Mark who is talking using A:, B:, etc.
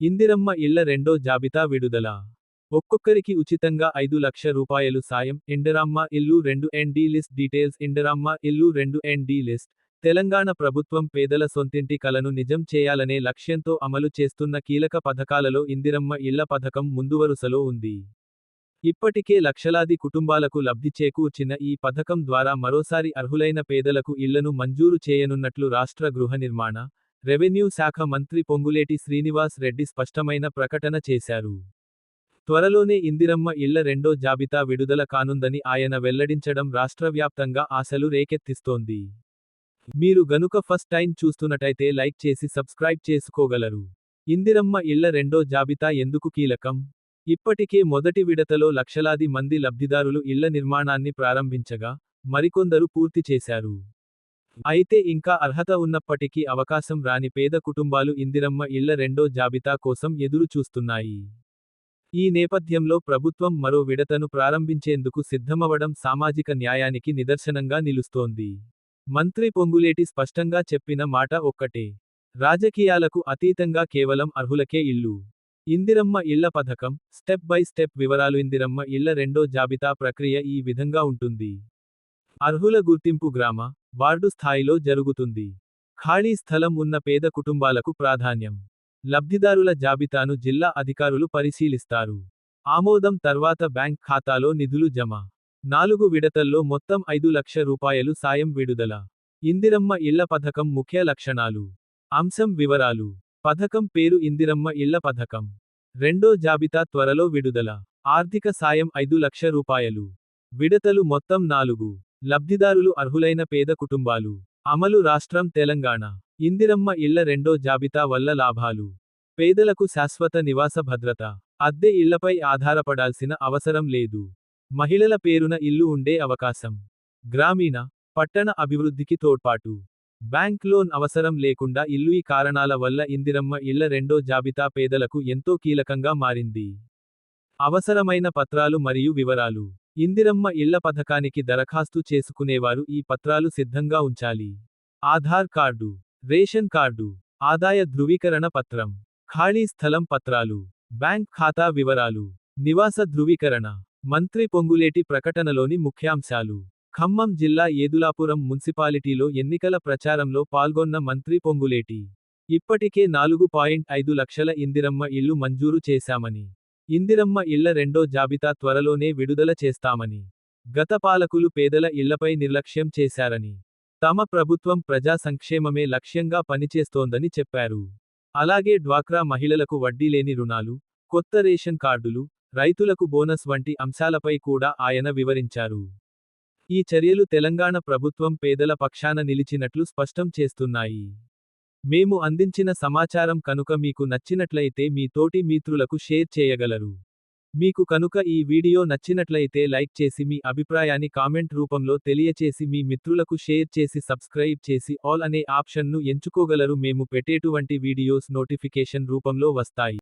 A: ఇందిరమ్మ ఇళ్ల రెండో జాబితా విడుదల. ఒక్కొక్కరికి ఉచితంగా 5,00,000 రూపాయలు సాయం. ఇందిరమ్మ ఇల్లు 2 ND లిస్ట్ డీటెయిల్స్. ఇందిరమ్మ ఇల్లు 2 ND లిస్ట్. తెలంగాణ ప్రభుత్వం పేదల సొంతింటి కలను నిజం చేయాలనే లక్ష్యంతో అమలు చేస్తున్న కీలక పథకాలలో ఇందిరమ్మ ఇళ్ల పథకం ముందువరుసలో ఉంది. ఇప్పటికే లక్షలాది కుటుంబాలకు లబ్ధి చేకూర్చిన ఈ పథకం ద్వారా మరోసారి అర్హులైన పేదలకు ఇళ్లను మంజూరు చేయనున్నట్లు రాష్ట్ర గృహ నిర్మాణ, రెవెన్యూ శాఖ మంత్రి పొంగులేటి శ్రీనివాస్ రెడ్డి స్పష్టమైన ప్రకటన చేశారు. త్వరలోనే ఇందిరమ్మ ఇళ్ల రెండో జాబితా విడుదల కానుందని ఆయన వెల్లడించడం రాష్ట్రవ్యాప్తంగా ఆశలు రేకెత్తిస్తోంది. మీరు గనుక ఫస్ట్ టైం చూస్తున్నట్టయితే లైక్ చేసి సబ్స్క్రైబ్ చేసుకోగలరు. ఇందిరమ్మ ఇళ్ల రెండో జాబితా ఎందుకు కీలకం? ఇప్పటికే మొదటి విడతలో లక్షలాది మంది లబ్ధిదారులు ఇళ్ల నిర్మాణాన్ని ప్రారంభించగా, మరికొందరు పూర్తి చేశారు. అయితే ఇంకా అర్హత ఉన్నప్పటికీ అవకాశం రాని పేద కుటుంబాలు ఇందిరమ్మ ఇళ్ల రెండో జాబితా కోసం ఎదురు చూస్తున్నాయి. ఈ నేపథ్యంలో ప్రభుత్వం మరో విడతను ప్రారంభించేందుకు సిద్ధమవడం సామాజిక న్యాయానికి నిదర్శనంగా నిలుస్తోంది. మంత్రి పొంగులేటి స్పష్టంగా చెప్పిన మాట ఒక్కటే. రాజకీయాలకు అతీతంగా కేవలం అర్హులకే ఇల్లు. ఇందిరమ్మ ఇళ్ల పథకం, స్టెప్ బై స్టెప్ వివరాలు. ఇందిరమ్మ ఇళ్ల రెండో జాబితా ప్రక్రియ ఈ విధంగా ఉంటుంది. అర్హుల గుర్తింపు గ్రామ, వార్డు స్థాయిలో జరుగుతుంది. ఖాళీ స్థలం ఉన్న పేద కుటుంబాలకు ప్రాధాన్యం. లబ్ధిదారుల జాబితాను జిల్లా అధికారులు పరిశీలిస్తారు. ఆమోదం తర్వాత బ్యాంక్ ఖాతాలో నిధులు జమ. 4 విడతల్లో మొత్తం 5,00,000 రూపాయలు సాయం విడుదల. ఇందిరమ్మ ఇళ్ల పథకం ముఖ్య లక్షణాలు. అంశం వివరాలు. పథకం పేరు ఇందిరమ్మ ఇళ్ల పథకం. రెండో జాబితా త్వరలో విడుదల. ఆర్థిక సాయం 5,00,000 రూపాయలు. విడతలు మొత్తం 4. లబ్ధిదారులు అర్హులైన పేద కుటుంబాలు. అమలు రాష్ట్రం తెలంగాణ. ఇందిరమ్మ ఇళ్ల రెండో జాబితా వల్ల లాభాలు. పేదలకు శాశ్వత నివాస భద్రత. అద్దె ఇళ్లపై ఆధారపడాల్సిన అవసరం లేదు. మహిళల పేరున ఇల్లు ఉండే అవకాశం. గ్రామీణ, పట్టణ అభివృద్ధికి తోడ్పాటు. బ్యాంక్ లోన్ అవసరం లేకుండా ఇల్లు. ఈ కారణాల వల్ల ఇందిరమ్మ ఇళ్ల రెండో జాబితా పేదలకు ఎంతో కీలకంగా మారింది. అవసరమైన పత్రాలు మరియు వివరాలు. ఇందిరమ్మ ఇళ్ల పథకానికి దరఖాస్తు చేసుకునేవారు ఈ పత్రాలు సిద్ధంగా ఉంచాలి. ఆధార్ కార్డు, రేషన్ కార్డు, ఆదాయ ధృవీకరణ పత్రం, ఖాళీ స్థలం పత్రాలు, బ్యాంక్ ఖాతా వివరాలు, నివాస ధృవీకరణ. మంత్రి పొంగులేటి ప్రకటనలోని ముఖ్యాంశాలు. ఖమ్మం జిల్లా ఏదులాపురం మున్సిపాలిటీలో ఎన్నికల ప్రచారంలో పాల్గొన్న మంత్రి పొంగులేటి. ఇప్పటికే 4.5 లక్షల ఇందిరమ్మ ఇళ్లు మంజూరు చేశామని, ఇందిరమ్మ ఇళ్ల రెండో జాబితా త్వరలోనే విడుదల చేస్తామని, గత పాలకులు పేదల ఇళ్లపై నిర్లక్ష్యం చేశారని, తమ ప్రభుత్వం ప్రజా సంక్షేమమే లక్ష్యంగా పనిచేస్తోందని చెప్పారు. అలాగే డ్వాక్రా మహిళలకు వడ్డీలేని రుణాలు, కొత్త రేషన్ కార్డులు, రైతులకు బోనస్ వంటి అంశాలపై కూడా ఆయన వివరించారు. ఈ చర్యలు తెలంగాణ ప్రభుత్వం పేదల పక్షాన నిలిచినట్లు స్పష్టం చేస్తున్నాయి. మేము అందించిన సమాచారం కనుక మీకు నచ్చినట్లయితే మీ తోటి మిత్రులకు షేర్ చేయగలరు. మీకు కనుక ఈ వీడియో నచ్చినట్లయితే లైక్ చేసి మీ అభిప్రాయాన్ని కామెంట్ రూపంలో తెలియచేసి మీ మిత్రులకు షేర్ చేసి సబ్స్క్రైబ్ చేసి ఆల్ అనే ఆప్షన్ను ఎంచుకోగలరు. మేము పెట్టేటువంటి వీడియోస్ నోటిఫికేషన్ రూపంలో వస్తాయి.